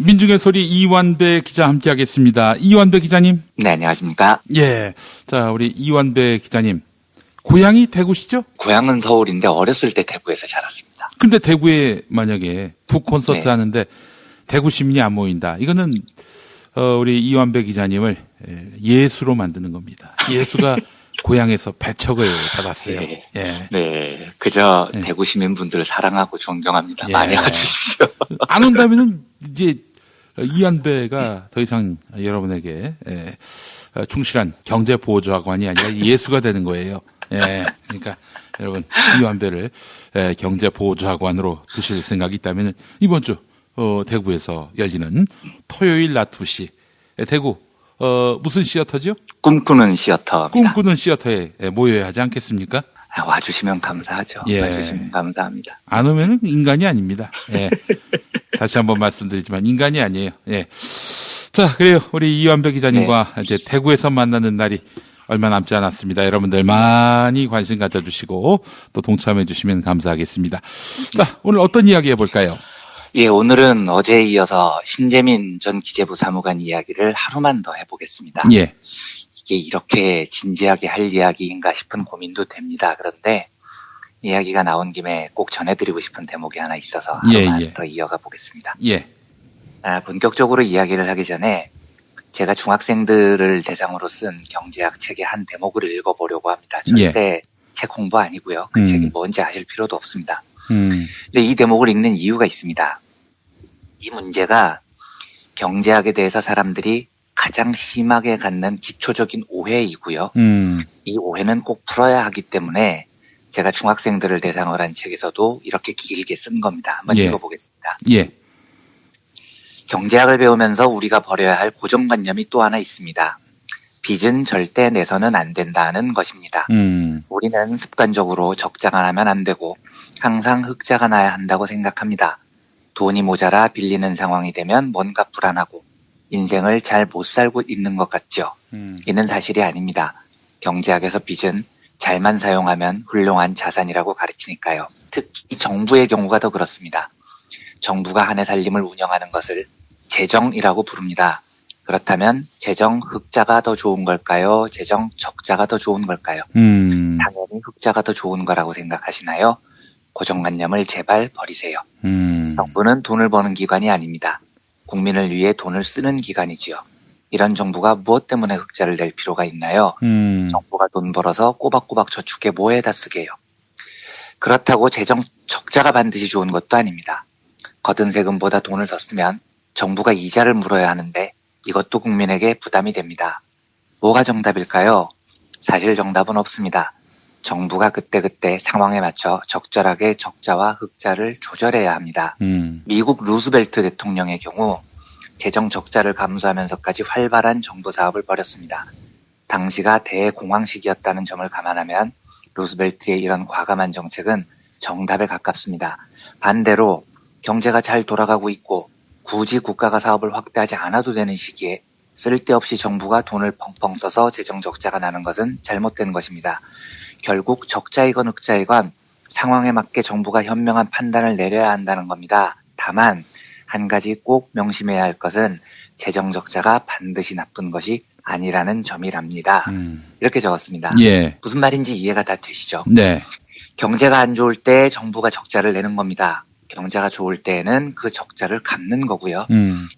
민중의 소리 이완배 기자 함께하겠습니다. 이완배 기자님. 네, 안녕하십니까. 예. 자, 우리 이완배 기자님. 고향이 대구시죠? 고향은 서울인데 어렸을 때 대구에서 자랐습니다. 근데 대구에 만약에 북 콘서트 네. 하는데 대구 시민이 안 모인다. 이거는 우리 이완배 기자님을 예수로 만드는 겁니다. 예수가 고향에서 배척을 받았어요. 네. 예. 네. 그저 네. 대구 시민분들을 사랑하고 존경합니다. 예. 많이 와주십시오. 안 온다면은 이제 이완배가 더 이상 여러분에게 충실한 경제 보조학관이 아니라 예수가 되는 거예요. 예. 그러니까 여러분 이완배를 경제 보조학관으로 두실 생각이 있다면 이번 주 대구에서 열리는 토요일 낮 2시 대구 무슨 시어터죠? 꿈꾸는 시어터입니다. 꿈꾸는 시어터에 모여야 하지 않겠습니까? 와주시면 감사하죠. 예. 와주시면 감사합니다. 안 오면은 인간이 아닙니다. 예. 다시 한번 말씀드리지만 인간이 아니에요. 예. 자, 그래요. 우리 이완배 기자님과 이제 대구에서 만나는 날이 얼마 남지 않았습니다. 여러분들 많이 관심 가져주시고 또 동참해 주시면 감사하겠습니다. 자, 오늘 어떤 이야기 해볼까요? 예, 오늘은 어제에 이어서 신재민 전 기재부 사무관 이야기를 하루만 더 해보겠습니다. 예. 이게 이렇게 진지하게 할 이야기인가 싶은 고민도 됩니다. 그런데 이야기가 나온 김에 꼭 전해드리고 싶은 대목이 하나 있어서 하루만 더 이어가 보겠습니다. 예. 본격적으로 이야기를 하기 전에 제가 중학생들을 대상으로 쓴 경제학 책의 한 대목을 읽어보려고 합니다. 절대 책 홍보 아니고요. 그 책이 뭔지 아실 필요도 없습니다. 근데 이 대목을 읽는 이유가 있습니다. 이 문제가 경제학에 대해서 사람들이 가장 심하게 갖는 기초적인 오해이고요. 이 오해는 꼭 풀어야 하기 때문에 제가 중학생들을 대상으로 한 책에서도 이렇게 길게 쓴 겁니다. 한번 읽어보겠습니다. 예. 경제학을 배우면서 우리가 버려야 할 고정관념이 또 하나 있습니다. 빚은 절대 내서는 안 된다는 것입니다. 우리는 습관적으로 적자가 나면 안 되고 항상 흑자가 나야 한다고 생각합니다. 돈이 모자라 빌리는 상황이 되면 뭔가 불안하고 인생을 잘 못 살고 있는 것 같죠. 이는 사실이 아닙니다. 경제학에서 빚은 잘만 사용하면 훌륭한 자산이라고 가르치니까요. 특히 정부의 경우가 더 그렇습니다. 정부가 한 해 살림을 운영하는 것을 재정이라고 부릅니다. 그렇다면 재정 흑자가 더 좋은 걸까요? 재정 적자가 더 좋은 걸까요? 당연히 흑자가 더 좋은 거라고 생각하시나요? 고정관념을 제발 버리세요. 정부는 돈을 버는 기관이 아닙니다. 국민을 위해 돈을 쓰는 기관이지요. 이런 정부가 무엇 때문에 흑자를 낼 필요가 있나요? 정부가 돈 벌어서 꼬박꼬박 저축해 뭐에다 쓰게요. 그렇다고 재정 적자가 반드시 좋은 것도 아닙니다. 거둔 세금보다 돈을 더 쓰면 정부가 이자를 물어야 하는데 이것도 국민에게 부담이 됩니다. 뭐가 정답일까요? 사실 정답은 없습니다. 정부가 그때그때 상황에 맞춰 적절하게 적자와 흑자를 조절해야 합니다. 미국 루스벨트 대통령의 경우 재정 적자를 감수하면서까지 활발한 정부 사업을 벌였습니다. 당시가 대공황 시기였다는 점을 감안하면 루스벨트의 이런 과감한 정책은 정답에 가깝습니다. 반대로 경제가 잘 돌아가고 있고 굳이 국가가 사업을 확대하지 않아도 되는 시기에 쓸데없이 정부가 돈을 펑펑 써서 재정 적자가 나는 것은 잘못된 것입니다. 결국 적자이건 흑자이건 상황에 맞게 정부가 현명한 판단을 내려야 한다는 겁니다. 다만 한 가지 꼭 명심해야 할 것은 재정 적자가 반드시 나쁜 것이 아니라는 점이랍니다. 이렇게 적었습니다. 예. 무슨 말인지 이해가 다 되시죠? 네. 경제가 안 좋을 때 정부가 적자를 내는 겁니다. 경제가 좋을 때에는 그 적자를 갚는 거고요.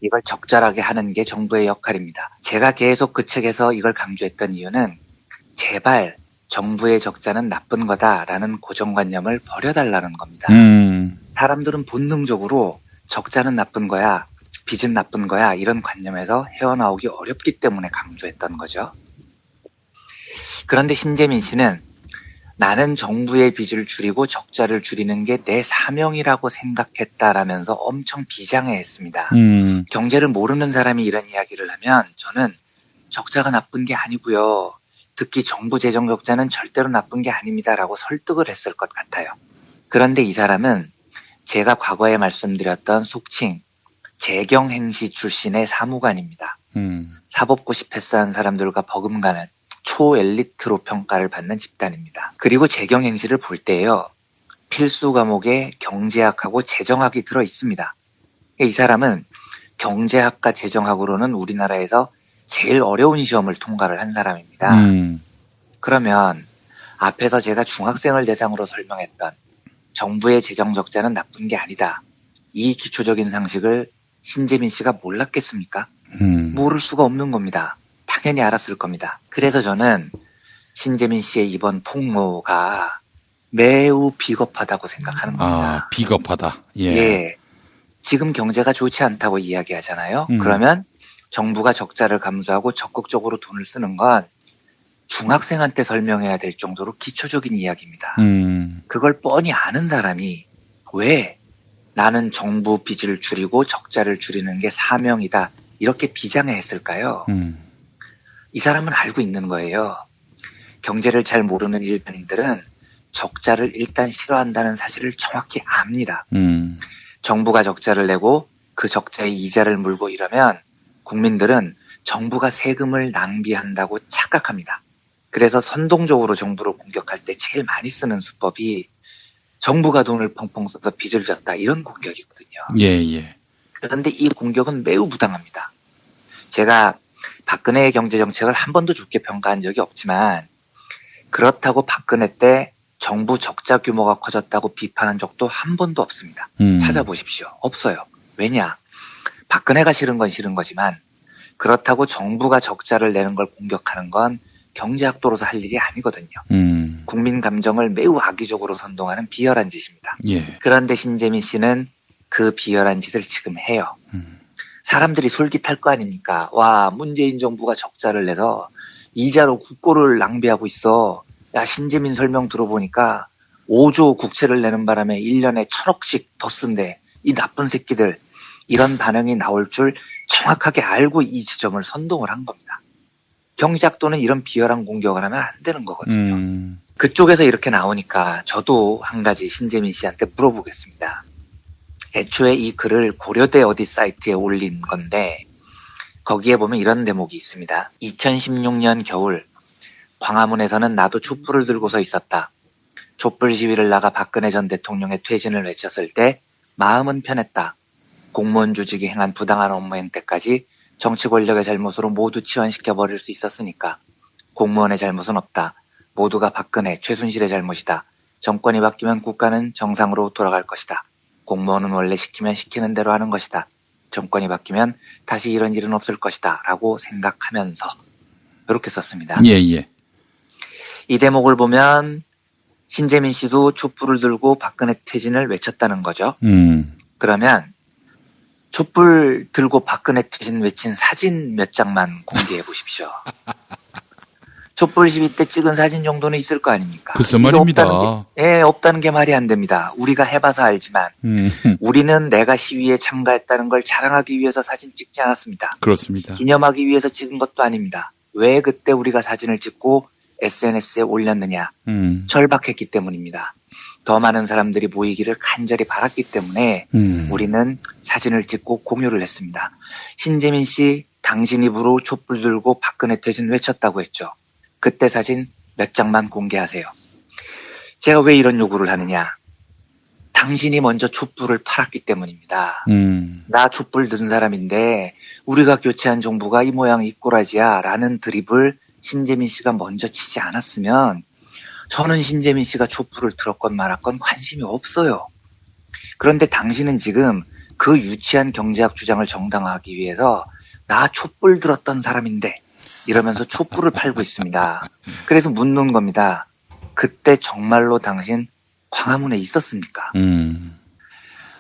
이걸 적절하게 하는 게 정부의 역할입니다. 제가 계속 그 책에서 이걸 강조했던 이유는 제발 정부의 적자는 나쁜 거다라는 고정관념을 버려달라는 겁니다. 사람들은 본능적으로 적자는 나쁜 거야, 빚은 나쁜 거야 이런 관념에서 헤어나오기 어렵기 때문에 강조했던 거죠. 그런데 신재민 씨는 나는 정부의 빚을 줄이고 적자를 줄이는 게 내 사명이라고 생각했다라면서 엄청 비장해했습니다. 경제를 모르는 사람이 이런 이야기를 하면 저는 적자가 나쁜 게 아니고요. 특히 정부 재정 적자는 절대로 나쁜 게 아닙니다라고 설득을 했을 것 같아요. 그런데 이 사람은 제가 과거에 말씀드렸던 속칭 재경행시 출신의 사무관입니다. 사법고시 패스한 사람들과 버금가는 초엘리트로 평가를 받는 집단입니다. 그리고 재경행시를 볼 때요. 필수 과목에 경제학하고 재정학이 들어 있습니다. 이 사람은 경제학과 재정학으로는 우리나라에서 제일 어려운 시험을 통과를 한 사람입니다. 그러면 앞에서 제가 중학생을 대상으로 설명했던 정부의 재정 적자는 나쁜 게 아니다. 이 기초적인 상식을 신재민 씨가 몰랐겠습니까? 모를 수가 없는 겁니다. 당연히 알았을 겁니다. 그래서 저는 신재민 씨의 이번 폭로가 매우 비겁하다고 생각하는 겁니다. 아, 비겁하다. 예. 예. 지금 경제가 좋지 않다고 이야기하잖아요. 그러면 정부가 적자를 감수하고 적극적으로 돈을 쓰는 건 중학생한테 설명해야 될 정도로 기초적인 이야기입니다. 그걸 뻔히 아는 사람이 왜 나는 정부 빚을 줄이고 적자를 줄이는 게 사명이다 이렇게 비장해 했을까요? 이 사람은 알고 있는 거예요. 경제를 잘 모르는 일반인들은 적자를 일단 싫어한다는 사실을 정확히 압니다. 정부가 적자를 내고 그 적자의 이자를 물고 이러면 국민들은 정부가 세금을 낭비한다고 착각합니다. 그래서 선동적으로 정부를 공격할 때 제일 많이 쓰는 수법이 정부가 돈을 펑펑 써서 빚을 졌다 이런 공격이거든요. 예. 그런데 이 공격은 매우 부당합니다. 제가 박근혜의 경제정책을 한 번도 좋게 평가한 적이 없지만 그렇다고 박근혜 때 정부 적자 규모가 커졌다고 비판한 적도 한 번도 없습니다. 찾아보십시오. 없어요. 왜냐? 박근혜가 싫은 건 싫은 거지만 그렇다고 정부가 적자를 내는 걸 공격하는 건 경제학도로서 할 일이 아니거든요. 국민 감정을 매우 악의적으로 선동하는 비열한 짓입니다. 예. 그런데 신재민 씨는 그 비열한 짓을 지금 해요. 사람들이 솔깃할 거 아닙니까? 와, 문재인 정부가 적자를 내서 이자로 국고를 낭비하고 있어. 야, 신재민 설명 들어보니까 5조 국채를 내는 바람에 1년에 1,000억씩 더 쓴대. 이 나쁜 새끼들. 이런 반응이 나올 줄 정확하게 알고 이 지점을 선동을 한 겁니다. 경제학도는 이런 비열한 공격을 하면 안 되는 거거든요. 그쪽에서 이렇게 나오니까 저도 한 가지 신재민 씨한테 물어보겠습니다. 애초에 이 글을 고려대 어디 사이트에 올린 건데 거기에 보면 이런 대목이 있습니다. 2016년 겨울 광화문에서는 나도 촛불을 들고 서 있었다. 촛불 시위를 나가 박근혜 전 대통령의 퇴진을 외쳤을 때 마음은 편했다. 공무원 조직이 행한 부당한 업무 행태까지 정치 권력의 잘못으로 모두 치환시켜버릴 수 있었으니까 공무원의 잘못은 없다. 모두가 박근혜, 최순실의 잘못이다. 정권이 바뀌면 국가는 정상으로 돌아갈 것이다. 공무원은 원래 시키면 시키는 대로 하는 것이다. 정권이 바뀌면 다시 이런 일은 없을 것이다. 라고 생각하면서 이렇게 썼습니다. 예. 이 대목을 보면 신재민 씨도 촛불을 들고 박근혜 퇴진을 외쳤다는 거죠. 그러면 촛불 들고 박근혜 퇴진 외친 사진 몇 장만 공개해 보십시오. 촛불 시위 때 찍은 사진 정도는 있을 거 아닙니까? 글쎄 말입니다. 없다는 게 말이 안 됩니다. 우리가 해봐서 알지만 우리는 내가 시위에 참가했다는 걸 자랑하기 위해서 사진 찍지 않았습니다. 그렇습니다. 기념하기 위해서 찍은 것도 아닙니다. 왜 그때 우리가 사진을 찍고 SNS에 올렸느냐? 절박했기 때문입니다. 더 많은 사람들이 모이기를 간절히 바랐기 때문에 우리는 사진을 찍고 공유를 했습니다. 신재민 씨 당신 입으로 촛불 들고 박근혜 퇴진 외쳤다고 했죠. 그때 사진 몇 장만 공개하세요. 제가 왜 이런 요구를 하느냐. 당신이 먼저 촛불을 팔았기 때문입니다. 나 촛불 든 사람인데 우리가 교체한 정부가 이 모양 이 꼴아지야 라는 드립을 신재민 씨가 먼저 치지 않았으면 저는 신재민 씨가 촛불을 들었건 말았건 관심이 없어요. 그런데 당신은 지금 그 유치한 경제학 주장을 정당화하기 위해서 나 촛불 들었던 사람인데 이러면서 촛불을 팔고 있습니다. 그래서 묻는 겁니다. 그때 정말로 당신 광화문에 있었습니까?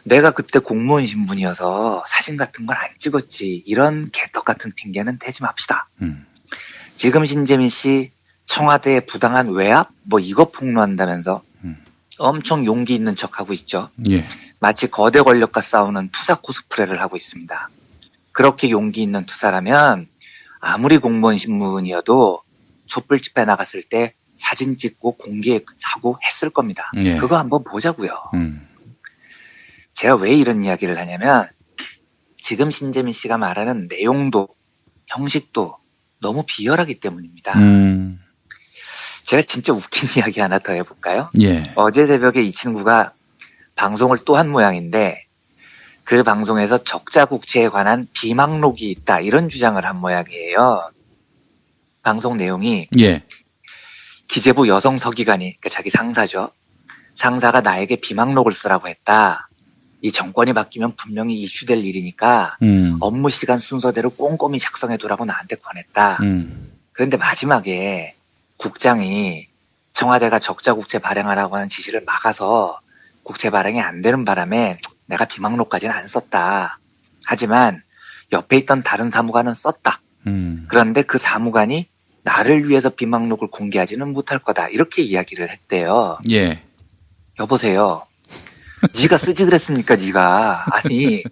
내가 그때 공무원 신분이어서 사진 같은 걸 안 찍었지. 이런 개떡 같은 핑계는 대지 맙시다. 지금 신재민 씨 청와대에 부당한 외압? 이거 폭로한다면서 엄청 용기 있는 척하고 있죠. 예. 마치 거대 권력과 싸우는 투사 코스프레를 하고 있습니다. 그렇게 용기 있는 투사라면 아무리 공무원 신분이어도 촛불 집회 나갔을 때 사진 찍고 공개하고 했을 겁니다. 예. 그거 한번 보자고요. 제가 왜 이런 이야기를 하냐면 지금 신재민 씨가 말하는 내용도 형식도 너무 비열하기 때문입니다. 제가 진짜 웃긴 이야기 하나 더 해볼까요? 예. 어제 새벽에 이 친구가 방송을 또 한 모양인데 그 방송에서 적자 국채에 관한 비망록이 있다 이런 주장을 한 모양이에요. 방송 내용이 예. 기재부 여성 서기관이 그러니까 자기 상사죠. 상사가 나에게 비망록을 쓰라고 했다. 이 정권이 바뀌면 분명히 이슈될 일이니까 업무 시간 순서대로 꼼꼼히 작성해두라고 나한테 권했다. 그런데 마지막에 국장이 청와대가 적자 국채 발행하라고 하는 지시를 막아서 국채 발행이 안 되는 바람에 내가 비망록까지는 안 썼다. 하지만 옆에 있던 다른 사무관은 썼다. 그런데 그 사무관이 나를 위해서 비망록을 공개하지는 못할 거다. 이렇게 이야기를 했대요. 예. 여보세요. 네가 쓰지 그랬습니까, 네가. 아니,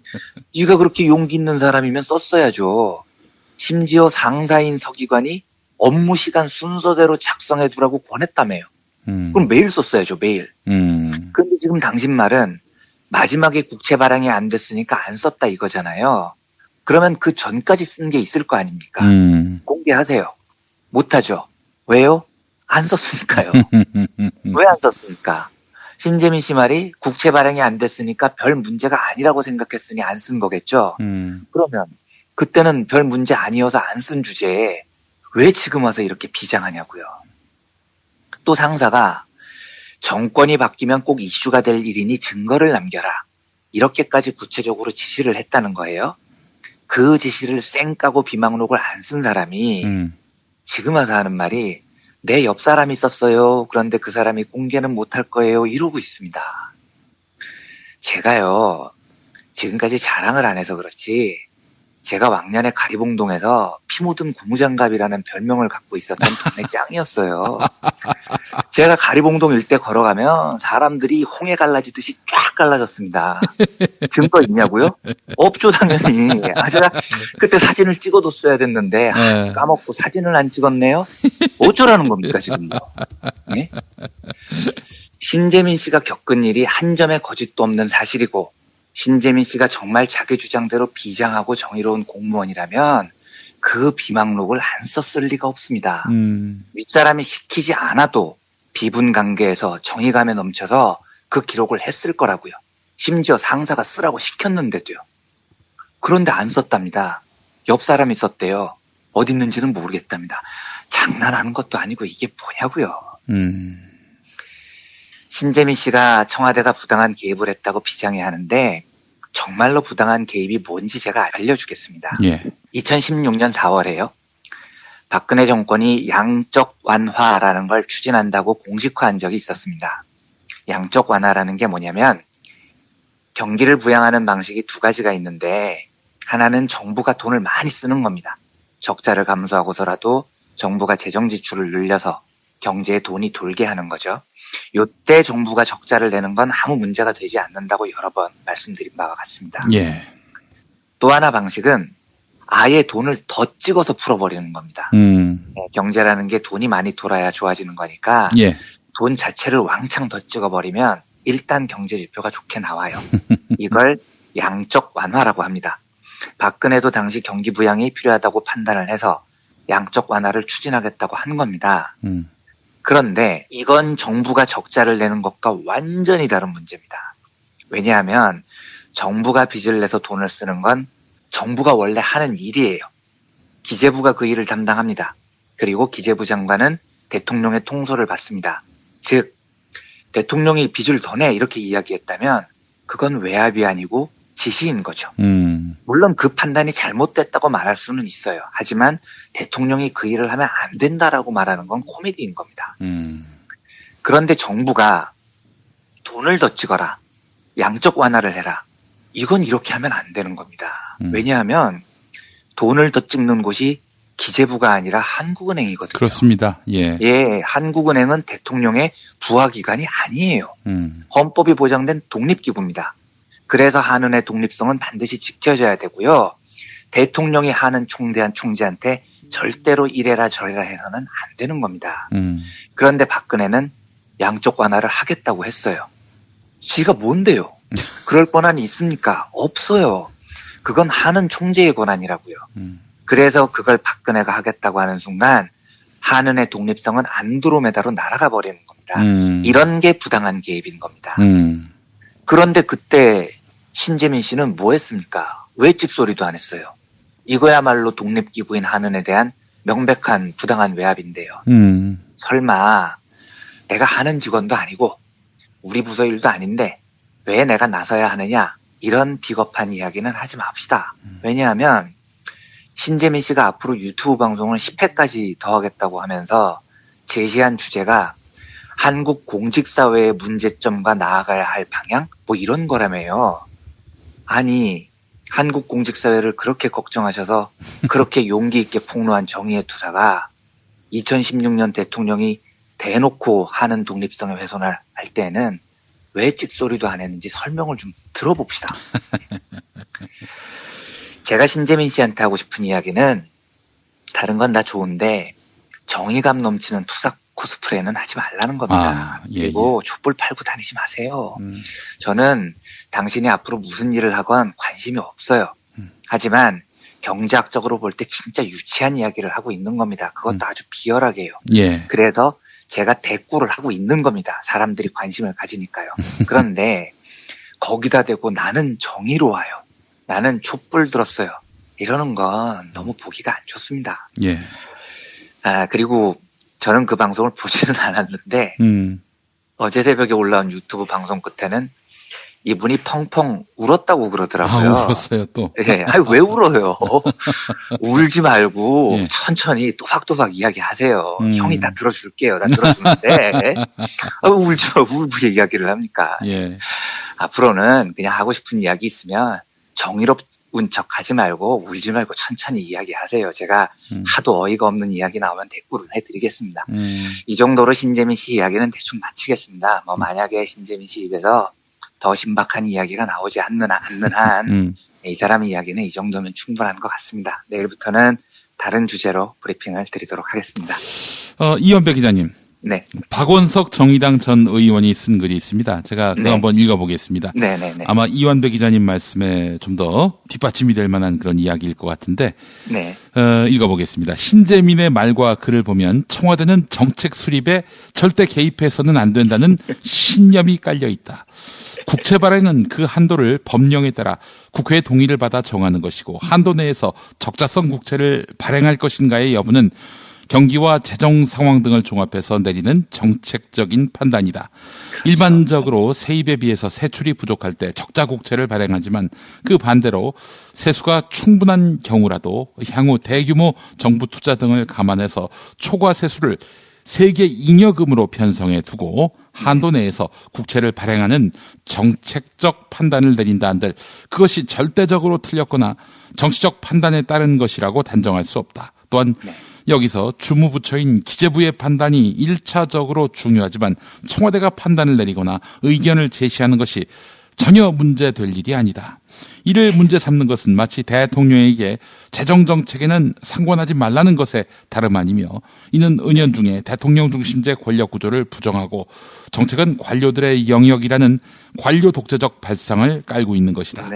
네가 그렇게 용기 있는 사람이면 썼어야죠. 심지어 상사인 서기관이 업무 시간 순서대로 작성해두라고 권했다며요. 그럼 매일 썼어야죠, 매일. 그런데 지금 당신 말은 마지막에 국채 발행이 안 됐으니까 안 썼다 이거잖아요. 그러면 그 전까지 쓴 게 있을 거 아닙니까? 공개하세요. 못하죠. 왜요? 안 썼으니까요. 왜 안 썼습니까? 신재민 씨 말이 국채 발행이 안 됐으니까 별 문제가 아니라고 생각했으니 안 쓴 거겠죠. 그러면 그때는 별 문제 아니어서 안 쓴 주제에 왜 지금 와서 이렇게 비장하냐고요. 또 상사가 정권이 바뀌면 꼭 이슈가 될 일이니 증거를 남겨라. 이렇게까지 구체적으로 지시를 했다는 거예요. 그 지시를 쌩 까고 비망록을 안 쓴 사람이 지금 와서 하는 말이 내 옆 사람이 썼어요. 그런데 그 사람이 공개는 못할 거예요. 이러고 있습니다. 제가요. 지금까지 자랑을 안 해서 그렇지 제가 왕년에 가리봉동에서 피 묻은 고무장갑이라는 별명을 갖고 있었던 동네 짱이었어요. 제가 가리봉동 일대 걸어가면 사람들이 홍해 갈라지듯이 쫙 갈라졌습니다. 증거 있냐고요? 없죠, 당연히. 제가 그때 사진을 찍어뒀어야 됐는데 까먹고 사진을 안 찍었네요. 어쩌라는 겁니까, 지금요? 네? 신재민 씨가 겪은 일이 한 점의 거짓도 없는 사실이고 신재민 씨가 정말 자기 주장대로 비장하고 정의로운 공무원이라면 그 비망록을 안 썼을 리가 없습니다. 윗사람이 시키지 않아도 비분 관계에서 정의감에 넘쳐서 그 기록을 했을 거라고요. 심지어 상사가 쓰라고 시켰는데도요. 그런데 안 썼답니다. 옆 사람이 썼대요. 어디 있는지는 모르겠답니다. 장난하는 것도 아니고 이게 뭐냐고요. 신재민 씨가 청와대가 부당한 개입을 했다고 비장해 하는데 정말로 부당한 개입이 뭔지 제가 알려주겠습니다. 예. 2016년 4월에요. 박근혜 정권이 양적 완화라는 걸 추진한다고 공식화한 적이 있었습니다. 양적 완화라는 게 뭐냐면 경기를 부양하는 방식이 두 가지가 있는데 하나는 정부가 돈을 많이 쓰는 겁니다. 적자를 감소하고서라도 정부가 재정 지출을 늘려서 경제에 돈이 돌게 하는 거죠. 요때 정부가 적자를 내는 건 아무 문제가 되지 않는다고 여러 번 말씀드린 바와 같습니다. 예. 또 하나 방식은 아예 돈을 더 찍어서 풀어버리는 겁니다. 경제라는 게 돈이 많이 돌아야 좋아지는 거니까 예. 돈 자체를 왕창 더 찍어버리면 일단 경제 지표가 좋게 나와요. 이걸 양적 완화라고 합니다. 박근혜도 당시 경기 부양이 필요하다고 판단을 해서 양적 완화를 추진하겠다고 한 겁니다. 그런데 이건 정부가 적자를 내는 것과 완전히 다른 문제입니다. 왜냐하면 정부가 빚을 내서 돈을 쓰는 건 정부가 원래 하는 일이에요. 기재부가 그 일을 담당합니다. 그리고 기재부 장관은 대통령의 통솔을 받습니다. 즉 대통령이 빚을 더 내 이렇게 이야기했다면 그건 외압이 아니고 지시인 거죠. 물론 그 판단이 잘못됐다고 말할 수는 있어요. 하지만 대통령이 그 일을 하면 안 된다라고 말하는 건 코미디인 겁니다. 그런데 정부가 돈을 더 찍어라. 양적 완화를 해라. 이건 이렇게 하면 안 되는 겁니다. 왜냐하면 돈을 더 찍는 곳이 기재부가 아니라 한국은행이거든요. 그렇습니다. 예. 예, 한국은행은 대통령의 부하기관이 아니에요. 헌법이 보장된 독립기구입니다. 그래서 한은의 독립성은 반드시 지켜져야 되고요. 대통령이 하는 총재한테 절대로 이래라 저래라 해서는 안 되는 겁니다. 그런데 박근혜는 양적 완화를 하겠다고 했어요. 지가 뭔데요? 그럴 권한이 있습니까? 없어요. 그건 하는 총재의 권한이라고요. 그래서 그걸 박근혜가 하겠다고 하는 순간 한은의 독립성은 안드로메다로 날아가 버리는 겁니다. 이런 게 부당한 개입인 겁니다. 그런데 그때 신재민 씨는 뭐 했습니까? 왜 찍소리도 안 했어요? 이거야말로 독립기구인 한은에 대한 명백한 부당한 외압인데요. 설마 내가 하는 직원도 아니고 우리 부서 일도 아닌데 왜 내가 나서야 하느냐, 이런 비겁한 이야기는 하지 맙시다. 왜냐하면 신재민 씨가 앞으로 유튜브 방송을 10회까지 더 하겠다고 하면서 제시한 주제가 한국 공직사회의 문제점과 나아가야 할 방향? 뭐 이런 거라며요. 아니, 한국 공직사회를 그렇게 걱정하셔서 그렇게 용기 있게 폭로한 정의의 투사가 2016년 대통령이 대놓고 하는 독립성의 훼손을 할 때는 왜 찍소리도 안 했는지 설명을 좀 들어봅시다. 제가 신재민 씨한테 하고 싶은 이야기는 다른 건 다 좋은데 정의감 넘치는 투사 코스프레는 하지 말라는 겁니다. 그리고 촛불 팔고 다니지 마세요. 저는 당신이 앞으로 무슨 일을 하건 관심이 없어요. 하지만 경제학적으로 볼 때 진짜 유치한 이야기를 하고 있는 겁니다. 그것도 아주 비열하게요. 그래서 제가 대꾸를 하고 있는 겁니다. 사람들이 관심을 가지니까요. 그런데 거기다 대고 나는 정의로워요, 나는 촛불 들었어요, 이러는 건 너무 보기가 안 좋습니다. 그리고 저는 그 방송을 보지는 않았는데 어제 새벽에 올라온 유튜브 방송 끝에는 이분이 펑펑 울었다고 그러더라고요. 울었어요 또. 예, 아니 왜 울어요? 울지 말고 천천히 또박또박 이야기하세요. 형이 다 들어줄게요. 다 들어주는데 울지 말고 울고 이야기를 합니까? 앞으로는 그냥 하고 싶은 이야기 있으면 정의로운 척 하지 말고 울지 말고 천천히 이야기하세요. 제가 하도 어이가 없는 이야기 나오면 대꾸를 해드리겠습니다. 이 정도로 신재민 씨 이야기는 대충 마치겠습니다. 뭐 만약에 신재민 씨 입에서 더 신박한 이야기가 나오지 않는 한 이 사람 이야기는 이 정도면 충분한 것 같습니다. 내일부터는 다른 주제로 브리핑을 드리도록 하겠습니다. 이현배 기자님. 네. 박원석 정의당 전 의원이 쓴 글이 있습니다. 제가 그거 한번 읽어보겠습니다. 네네네. 아마 이완배 기자님 말씀에 좀 더 뒷받침이 될 만한 그런 이야기일 것 같은데, 읽어보겠습니다. 신재민의 말과 글을 보면 청와대는 정책 수립에 절대 개입해서는 안 된다는 신념이 깔려 있다. 국채 발행은 그 한도를 법령에 따라 국회의 동의를 받아 정하는 것이고, 한도 내에서 적자성 국채를 발행할 것인가의 여부는 경기와 재정 상황 등을 종합해서 내리는 정책적인 판단이다. 일반적으로 세입에 비해서 세출이 부족할 때 적자 국채를 발행하지만 그 반대로 세수가 충분한 경우라도 향후 대규모 정부 투자 등을 감안해서 초과 세수를 세계 잉여금으로 편성해 두고 한도 내에서 국채를 발행하는 정책적 판단을 내린다 한들 그것이 절대적으로 틀렸거나 정치적 판단에 따른 것이라고 단정할 수 없다. 또한 여기서 주무부처인 기재부의 판단이 1차적으로 중요하지만 청와대가 판단을 내리거나 의견을 제시하는 것이 전혀 문제될 일이 아니다. 이를 문제 삼는 것은 마치 대통령에게 재정정책에는 상관하지 말라는 것에 다름 아니며, 이는 은연중에 대통령 중심제 권력 구조를 부정하고 정책은 관료들의 영역이라는 관료 독재적 발상을 깔고 있는 것이다.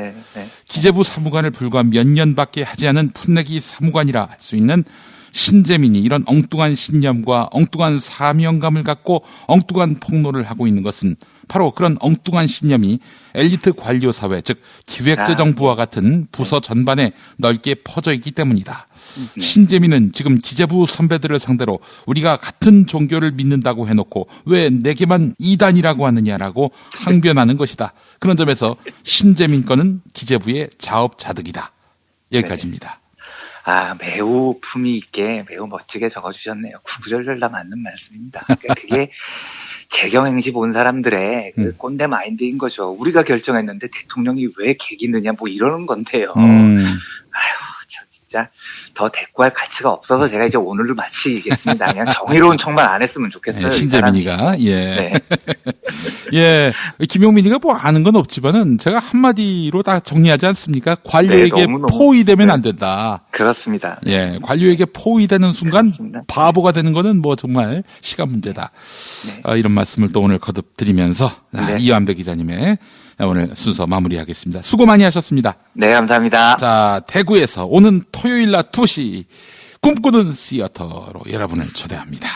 기재부 사무관을 불과 몇 년밖에 하지 않은 풋내기 사무관이라 할 수 있는 신재민이 이런 엉뚱한 신념과 엉뚱한 사명감을 갖고 엉뚱한 폭로를 하고 있는 것은 바로 그런 엉뚱한 신념이 엘리트 관료 사회, 즉 기획재정부와 같은 부서 전반에 넓게 퍼져 있기 때문이다. 신재민은 지금 기재부 선배들을 상대로 우리가 같은 종교를 믿는다고 해놓고 왜 내게만 이단이라고 하느냐라고 항변하는 것이다. 그런 점에서 신재민 건은 기재부의 자업자득이다. 여기까지입니다. 매우 품위 있게 매우 멋지게 적어주셨네요. 구구절절 맞는 말씀입니다. 그러니까 그게 재경행시 본 사람들의 그 꼰대 마인드인 거죠. 우리가 결정했는데 대통령이 왜 개기느냐 뭐 이러는 건데요. 저 진짜 더 대꾸할 가치가 없어서 제가 이제 오늘로 마치겠습니다. 그냥 정의로운 척만 안 했으면 좋겠어요. 신재민이가. 김용민이가 뭐 아는 건 없지만은 제가 한마디로 다 정리하지 않습니까? 관료에게 포위되면 안 된다. 그렇습니다. 관료에게 포위되는 순간 바보가 되는 거는 뭐 정말 시간 문제다. 이런 말씀을 또 오늘 거듭 드리면서 이완배 기자님의 오늘 순서 마무리하겠습니다. 수고 많이 하셨습니다. 네, 감사합니다. 자, 대구에서 오는 토요일 낮 2시 꿈꾸는 시어터로 여러분을 초대합니다.